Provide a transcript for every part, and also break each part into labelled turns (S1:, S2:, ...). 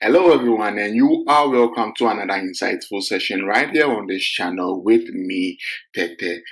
S1: Hello everyone, and you are welcome to another insightful session right here on this channel with me, Tete.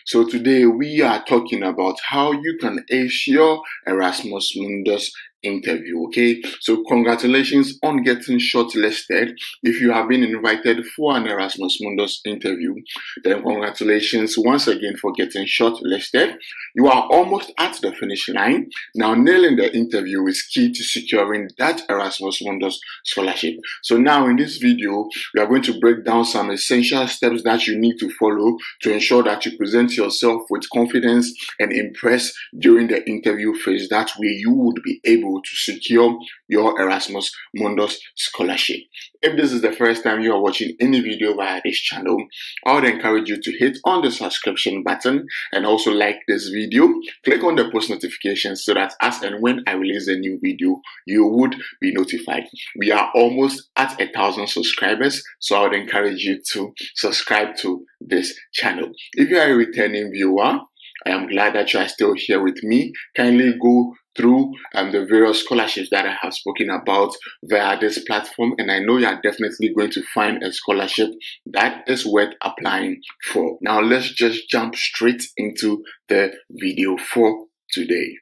S1: So today we are talking about how you can ace your Erasmus Mundus interview. Okay, so congratulations on getting shortlisted. If you have been invited for an Erasmus Mundus interview, then congratulations once again for getting shortlisted. You are almost at the finish line. Now, nailing the interview is key to securing that Erasmus Mundus scholarship. So now in this video, we are going to break down some essential steps that you need to follow to ensure that you present yourself with confidence and impress during the interview phase. That way you would be able to secure your Erasmus Mundus scholarship. If this is the first time you are watching any video via this channel, I would encourage you to hit on the subscription button and also like this video. Click on the post notifications so that as and when I release a new video, you would be notified. We are almost at 1,000 subscribers, so I would encourage you to subscribe to this channel. If you are a returning viewer, I am glad that you are still here with me. Kindly go through the various scholarships that I have spoken about via this platform, and I know you are definitely going to find a scholarship that is worth applying for. Now let's just jump straight into the video for today.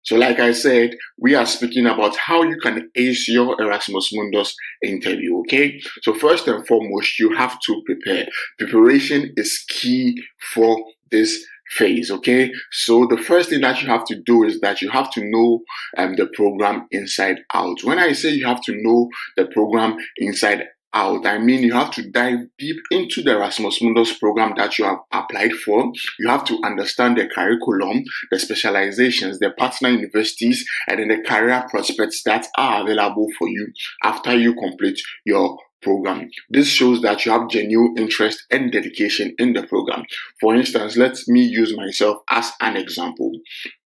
S1: So like I said, we are speaking about how you can ace your Erasmus Mundus interview, okay? So first and foremost, you have to prepare. Preparation is key for this phase, okay? So the first thing that you have to do is that you have to know the program inside out. When I say you have to know the program inside out, I mean you have to dive deep into the Erasmus Mundus program that you have applied for. You have to understand the curriculum, the specializations, the partner universities, and then the career prospects that are available for you after you complete your program. This shows that you have genuine interest and dedication in the program. For instance, let me use myself as an example.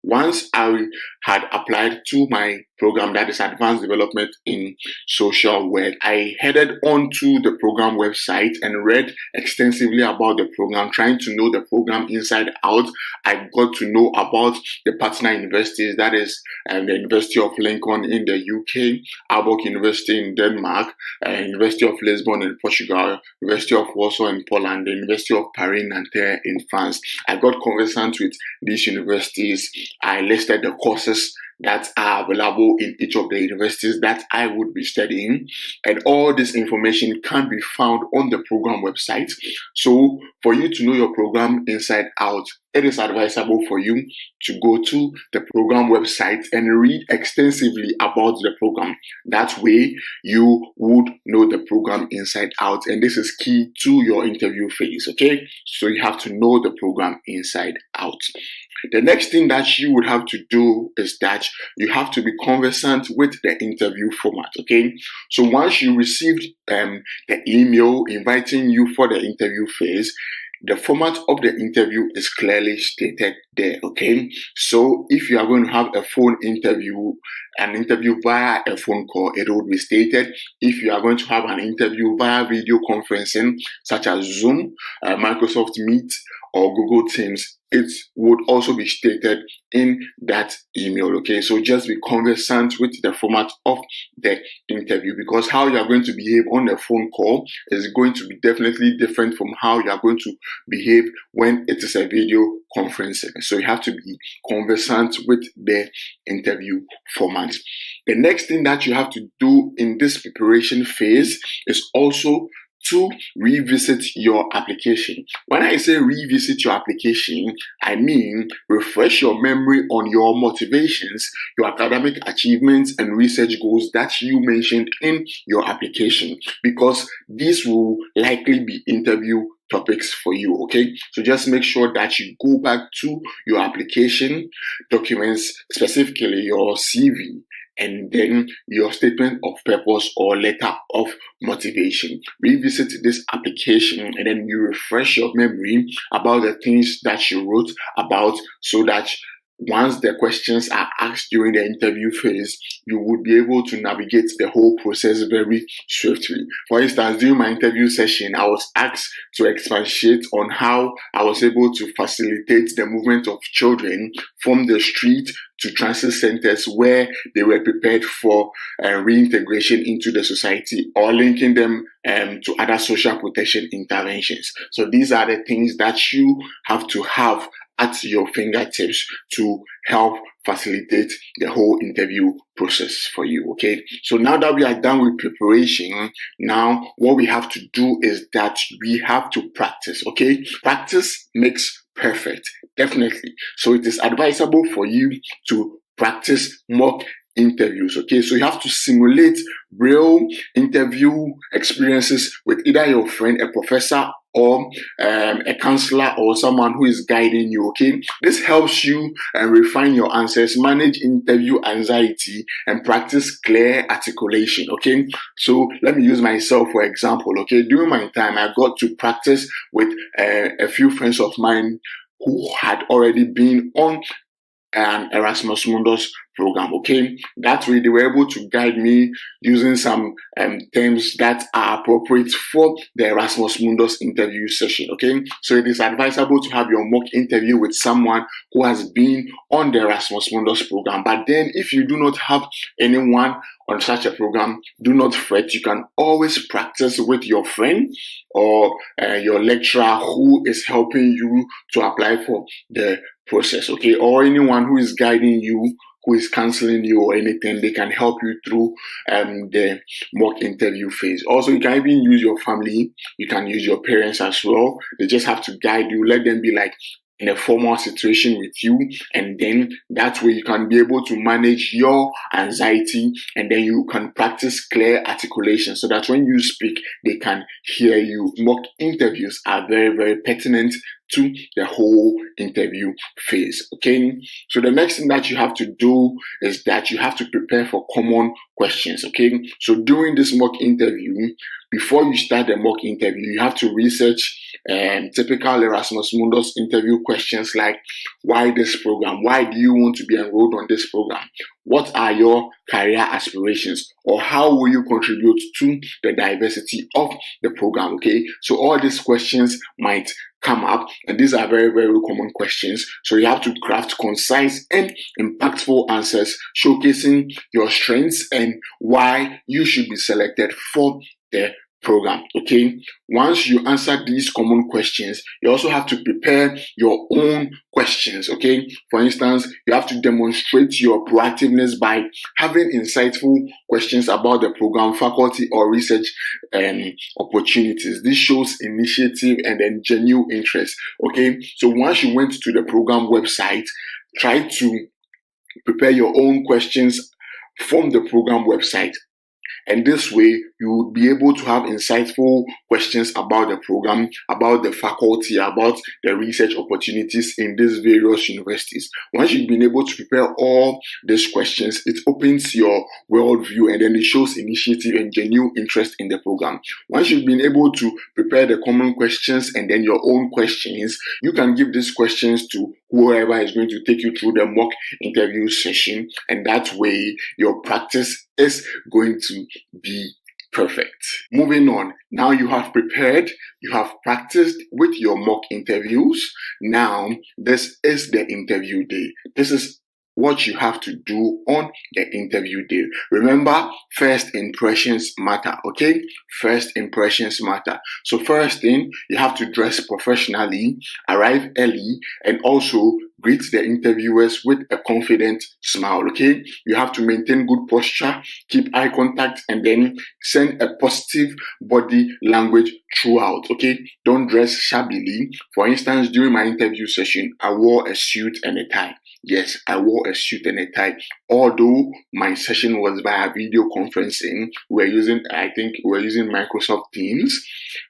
S1: Once I had applied to my program, that is Advanced Development in Social Work, I headed on to the program website and read extensively about the program, trying to know the program inside out. I got to know about the partner universities, that is the University of Lincoln in the UK, Embark University in Denmark, University of Lisbon in Portugal, University of Warsaw in Poland, the University of Paris-Nanterre in France. I got conversant with these universities. I listed the courses that are available in each of the universities that I would be studying, and all this information can be found on the program website. So for you to know your program inside out, it is advisable for you to go to the program website and read extensively about the program. That way you would know the program inside out, and this is key to your interview phase, okay? So you have to know the program inside out. The next thing that you would have to do is that you have to be conversant with the interview format, okay? So once you received the email inviting you for the interview phase, the format of the interview is clearly stated there, okay? So if you are going to have a phone interview, an interview via a phone call, it will be stated. If you are going to have an interview via video conferencing, such as Zoom, Microsoft Meet, or Google Teams, it would also be stated in that email, okay? So just be conversant with the format of the interview, because how you are going to behave on the phone call is going to be definitely different from how you are going to behave when it is a video conferencing. So you have to be conversant with the interview format. The next thing that you have to do in this preparation phase is also to revisit your application. When I say revisit your application, I mean refresh your memory on your motivations, your academic achievements, and research goals that you mentioned in your application, because these will likely be interview topics for you, okay? So just make sure that you go back to your application documents, specifically your CV, and then your statement of purpose or letter of motivation. Revisit this application and then you refresh your memory about the things that you wrote about, so that once the questions are asked during the interview phase, you would be able to navigate the whole process very swiftly. For instance, during my interview session, I was asked to expatiate on how I was able to facilitate the movement of children from the street to transit centers where they were prepared for reintegration into the society, or linking them to other social protection interventions. So these are the things that you have to have at your fingertips to help facilitate the whole interview process for you. Okay, so now that we are done with preparation, now what we have to do is that we have to practice. Okay, practice makes perfect, definitely. So it is advisable for you to practice mock interviews. Okay, so you have to simulate real interview experiences with either your friend, a professor, or a counselor, or someone who is guiding you. Okay, this helps you refine your answers, manage interview anxiety, and practice clear articulation. Okay, so let me use myself for example. Okay, during my time, I got to practice with a few friends of mine who had already been on an Erasmus Mundus program. Okay, that way they were able to guide me using some terms that are appropriate for the Erasmus Mundus interview session. Okay, so it is advisable to have your mock interview with someone who has been on the Erasmus Mundus program. But then if you do not have anyone on such a program, do not fret. You can always practice with your friend or your lecturer who is helping you to apply for the process. Okay, or anyone who is guiding you, who is counseling you or anything. They can help you through the mock interview phase. Also, you can even use your family. You can use your parents as well. They just have to guide you. Let them be like in a formal situation with you, and then that way you can be able to manage your anxiety, and then you can practice clear articulation so that when you speak, they can hear you. Mock interviews are very, very pertinent to the whole interview phase. Okay, so the next thing that you have to do is that you have to prepare for common questions. Okay, so during this mock interview, before you start the mock interview, you have to research typical Erasmus Mundus interview questions like, why this program? Why do you want to be enrolled on this program? What are your career aspirations? Or how will you contribute to the diversity of the program? Okay, so all these questions might come up, and these are very, very common questions. So you have to craft concise and impactful answers showcasing your strengths and why you should be selected for the program. Okay, once you answer these common questions, you also have to prepare your own questions. Okay, for instance, you have to demonstrate your proactiveness by having insightful questions about the program, faculty, or research opportunities. This shows initiative and then genuine interest. Okay, so once you went to the program website, try to prepare your own questions from the program website. And this way, you will be able to have insightful questions about the program, about the faculty, about the research opportunities in these various universities. Once you've been able to prepare all these questions, it opens your worldview, and then it shows initiative and genuine interest in the program. Once you've been able to prepare the common questions and then your own questions, you can give these questions to whoever is going to take you through the mock interview session, and that way your practice is going to be perfect. Moving on, now you have prepared, you have practiced with your mock interviews. Now, this is the interview day. This is what you have to do on the interview day. Remember, first impressions matter, okay? First impressions matter. So first thing, you have to dress professionally, arrive early, and also greet the interviewers with a confident smile, okay? You have to maintain good posture, keep eye contact, and then send a positive body language throughout, okay? Don't dress shabbily. For instance, during my interview session, I wore a suit and a tie. Yes, I wore a suit and a tie. Although my session was via video conferencing, we're using Microsoft Teams.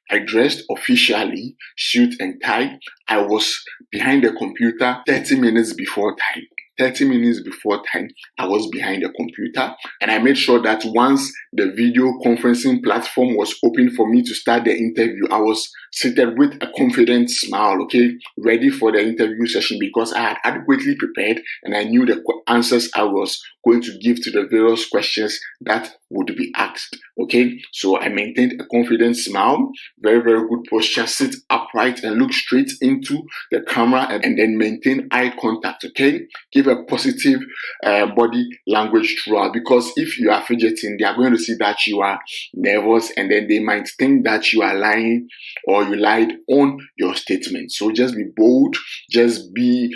S1: I dressed officially, suit and tie. I was behind the computer 30 minutes before time. 30 minutes before time, I was behind the computer, and I made sure that once the video conferencing platform was open for me to start the interview, I was seated with a confident smile, okay, ready for the interview session, because I had adequately prepared and I knew the answers I was going to give to the various questions that would be asked. Okay, so I maintained a confident smile, very, very good posture, sit upright and look straight into the camera, and then maintain eye contact. Okay, give a positive body language throughout, because if you are fidgeting, they are going to see that you are nervous, and then they might think that you are lying or you lied on your statement. So just be bold, just be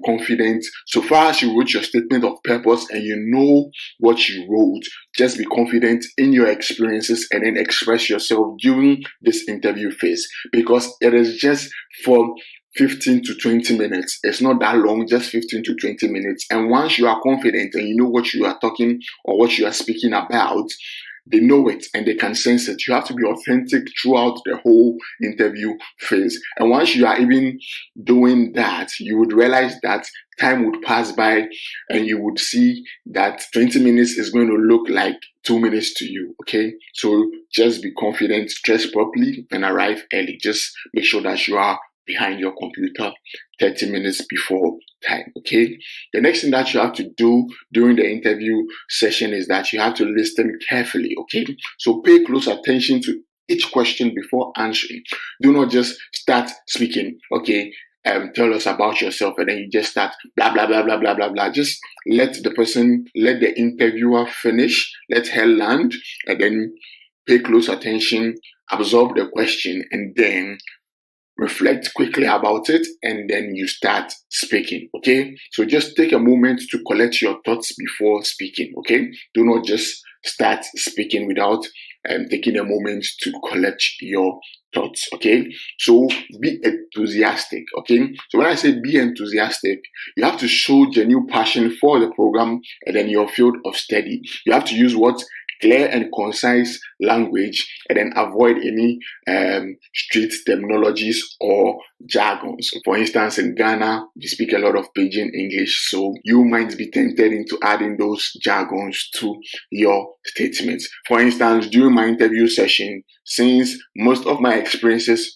S1: confident. So far as you wrote your statement of purpose and you know what you wrote, just be confident in your experiences and then express yourself during this interview phase, because it is just for 15 to 20 minutes. It's not that long, just 15 to 20 minutes. And once you are confident and you know what you are talking or what you are speaking about, they know it and they can sense it. You have to be authentic throughout the whole interview phase. And once you are even doing that, you would realize that time would pass by and you would see that 20 minutes is going to look like 2 minutes to you. Okay, so just be confident, dress properly, and arrive early. Just make sure that you are behind your computer 30 minutes before time. Okay, the next thing that you have to do during the interview session is that you have to listen carefully. Okay, so pay close attention to each question before answering. Do not just start speaking. Okay, tell us about yourself, and then you just start blah blah blah blah blah blah blah. Just let the interviewer finish, let her land, and then pay close attention, absorb the question, and then reflect quickly about it, and then you start speaking. Okay, so just take a moment to collect your thoughts before speaking. Okay, do not just start speaking without taking a moment to collect your thoughts. Okay, so be enthusiastic. Okay, so when I say be enthusiastic, you have to show genuine passion for the program and then your field of study. You have to use what clear and concise language, and then avoid any street terminologies or jargons. For instance, in Ghana, we speak a lot of Pidgin English, so you might be tempted into adding those jargons to your statements. For instance, during my interview session, since most of my experiences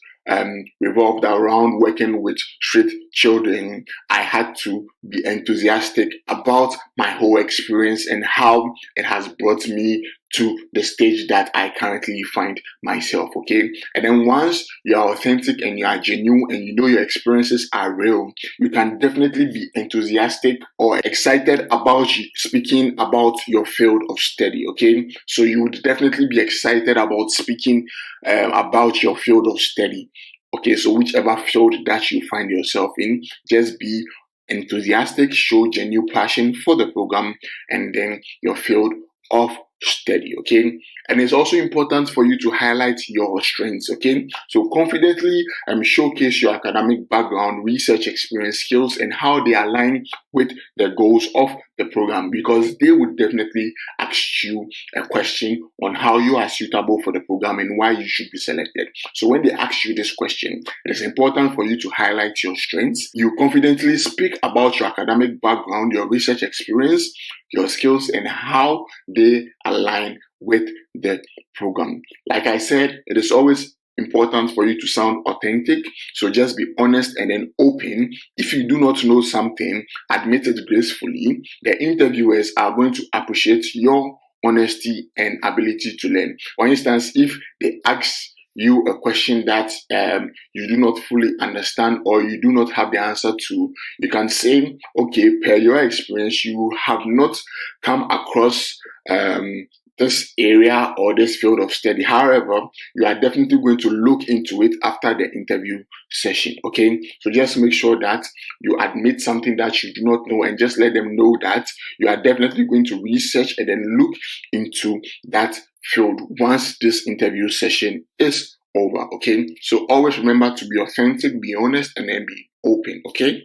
S1: revolved around working with street children, I had to be enthusiastic about my whole experience and how it has brought me to the stage that I currently find myself. Okay, and then once you are authentic and you are genuine and you know your experiences are real, you can definitely be enthusiastic or excited about speaking about your field of study. Okay, so you would definitely be excited about speaking about your field of study. Okay, so whichever field that you find yourself in, just be enthusiastic, show genuine passion for the program and then your field of study. Okay, and it's also important for you to highlight your strengths. Okay, so confidently showcase your academic background, research experience, skills, and how they align with the goals of the program, because they would definitely ask you a question on how you are suitable for the program and why you should be selected. So when they ask you this question, it is important for you to highlight your strengths. You confidently speak about your academic background, your research experience, your skills, and how they align with the program. Like I said, it is always important for you to sound authentic. So just be honest and then open. If you do not know something, admit it gracefully. The interviewers are going to appreciate your honesty and ability to learn. For instance, if they ask you a question that you do not fully understand or you do not have the answer to, you can say, okay, per your experience, you have not come across this area or this field of study. However, you are definitely going to look into it after the interview session. Okay, so just make sure that you admit something that you do not know and just let them know that you are definitely going to research and then look into that field once this interview session is over. Okay, so always remember to be authentic, be honest, and then be open. Okay,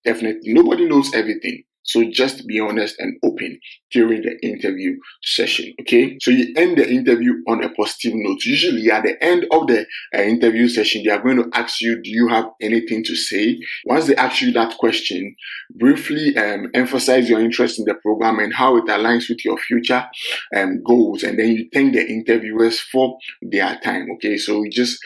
S1: definitely nobody knows everything. So just be honest and open during the interview session, okay? So you end the interview on a positive note. Usually at the end of the interview session, they are going to ask you, do you have anything to say? Once they ask you that question, briefly emphasize your interest in the program and how it aligns with your future goals, and then you thank the interviewers for their time, okay? So you just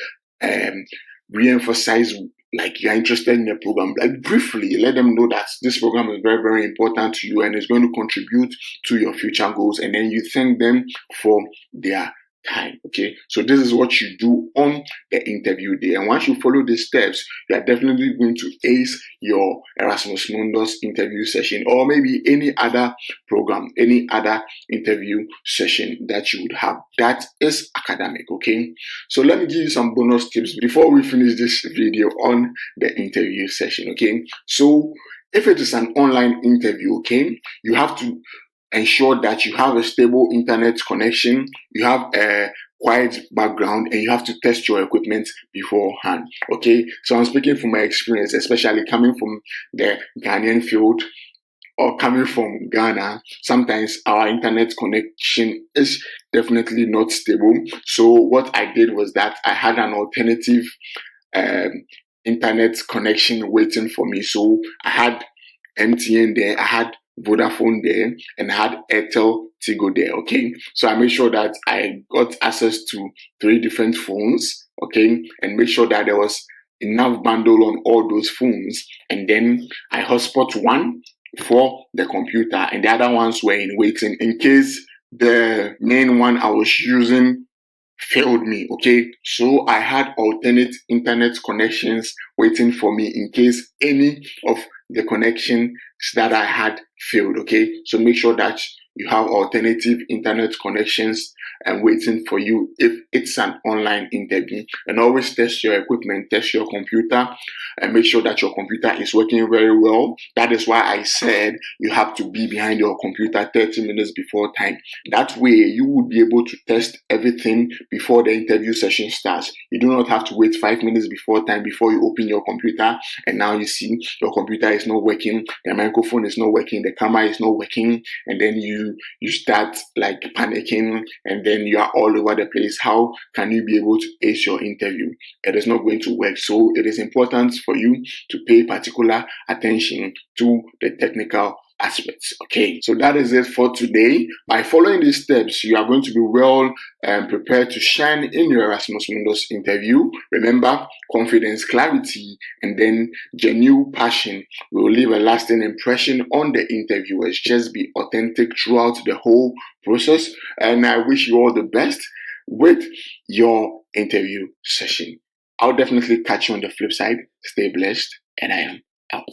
S1: re-emphasize like you're interested in the program, like briefly let them know that this program is very, very important to you and is going to contribute to your future goals, and then you thank them for their time, okay? So this is what you do on the interview day, and once you follow these steps, you are definitely going to ace your Erasmus Mundus interview session, or maybe any other program, any other interview session that you would have that is academic, okay? So let me give you some bonus tips before we finish this video on the interview session, okay? So if it is an online interview, okay, you have to ensure that you have a stable internet connection, you have a quiet background, and you have to test your equipment beforehand, okay? So I'm speaking from my experience, especially coming from the Ghanaian field or coming from Ghana. Sometimes our internet connection is definitely not stable. So what I did was that I had an alternative internet connection waiting for me. So I had MTN there, I had Vodafone there, and I had Airtel Tigo there, okay? So I made sure that I got access to 3 different phones, okay? And make sure that there was enough bundle on all those phones. And then I hotspot one for the computer, and the other ones were in waiting in case the main one I was using failed me, okay? So I had alternate internet connections waiting for me in case any of the connections that I had failed, okay? So make sure that you have alternative internet connections and waiting for you if it's an online interview. And always test your equipment, test your computer, and make sure that your computer is working very well. That is why I said you have to be behind your computer 30 minutes before time. That way you will be able to test everything before the interview session starts. You do not have to wait 5 minutes before time before you open your computer, and now you see your computer is not working, the microphone is not working, the camera is not working, and then you start like panicking, and then you are all over the place. How can you be able to ace your interview? It is not going to work. So it is important for you to pay particular attention to the technical aspects, okay? So that is it for today. By following these steps, you are going to be well prepared to shine in your Erasmus Mundus interview. Remember, confidence, clarity, and then genuine passion will leave a lasting impression on the interviewers. Just be authentic throughout the whole process, and I wish you all the best with your interview session. I'll definitely catch you on the flip side. Stay blessed, and I am out.